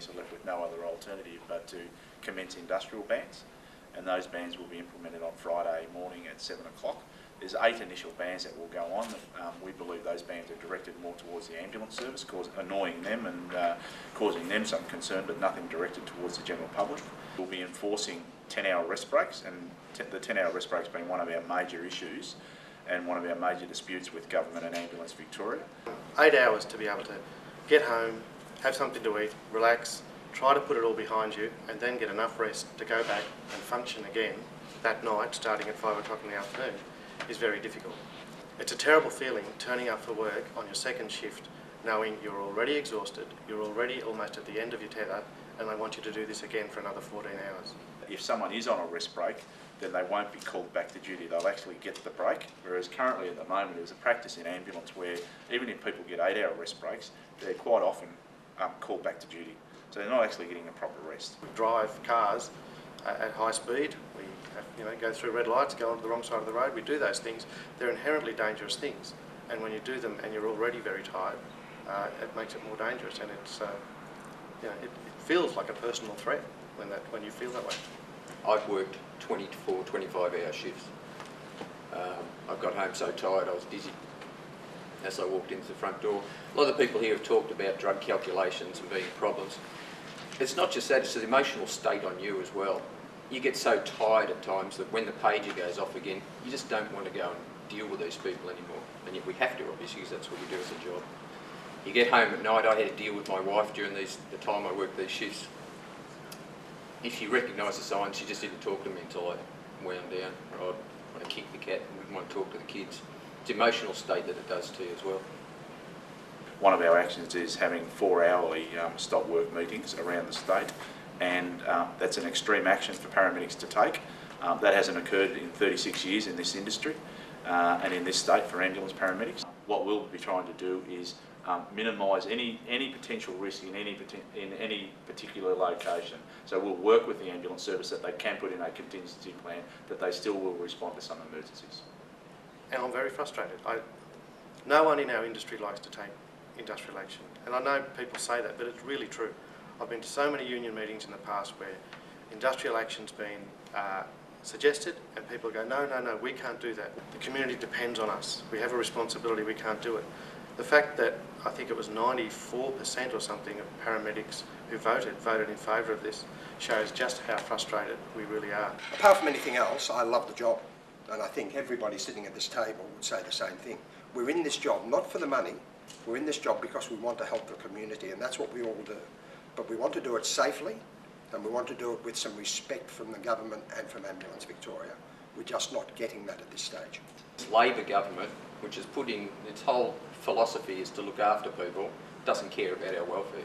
paramedics are left with no other alternative but to commence industrial bans, and those bans will be implemented on Friday morning at 7 o'clock. There's 8 initial bans that will go on. We believe those bans are directed more towards the ambulance service, annoying them and causing them some concern, but nothing directed towards the general public. We'll be enforcing 10-hour rest breaks, and the 10-hour rest breaks being one of our major issues and one of our major disputes with Government and Ambulance Victoria. 8 hours to be able to get home, have something to eat, relax, try to put it all behind you, and then get enough rest to go back and function again that night, starting at 5 o'clock in the afternoon, is very difficult. It's a terrible feeling turning up for work on your second shift, knowing you're already exhausted, you're already almost at the end of your tether, and they want you to do this again for another 14 hours. If someone is on a rest break, then they won't be called back to duty. They'll actually get the break, whereas currently at the moment there's a practice in ambulance where even if people get 8-hour rest breaks, they're quite often called back to duty. So they're not actually getting a proper rest. We drive cars at high speed, we go through red lights, go onto the wrong side of the road, we do those things. They're inherently dangerous things, and when you do them and you're already very tired, it makes it more dangerous, and it's, it feels like a personal threat when you feel that way. I've worked 24, 25-hour shifts. I got home so tired I was dizzy as I walked into the front door. A lot of the people here have talked about drug calculations and being problems. It's not just that, it's an emotional state on you as well. You get so tired at times that when the pager goes off again, you just don't want to go and deal with these people anymore. And yet we have to, obviously, because that's what we do as a job. You get home at night. I had to deal with my wife during the time I worked these shifts. If she recognised the signs, she just didn't talk to me until I wound down, or I kicked the cat and wouldn't want to talk to the kids. It's an emotional state that it does to you as well. One of our actions is having 4-hourly stop work meetings around the state, and that's an extreme action for paramedics to take. That hasn't occurred in 36 years in this industry and in this state for ambulance paramedics. What we'll be trying to do is minimise any potential risk in any particular location. So we'll work with the ambulance service that they can put in a contingency plan, that they still will respond to some emergencies. And I'm very frustrated. No one in our industry likes to take industrial action, and I know people say that, but it's really true. I've been to so many union meetings in the past where industrial action's been suggested, and people go, no, we can't do that. The community depends on us. We have a responsibility, we can't do it. The fact that I think it was 94% or something of paramedics who voted in favour of this shows just how frustrated we really are. Apart from anything else, I love the job, and I think everybody sitting at this table would say the same thing. We're in this job not for the money, we're in this job because we want to help the community, and that's what we all do. But we want to do it safely, and we want to do it with some respect from the government and from Ambulance Victoria. We're just not getting that at this stage. This Labor government, which has put in its whole philosophy is to look after people, doesn't care about our welfare.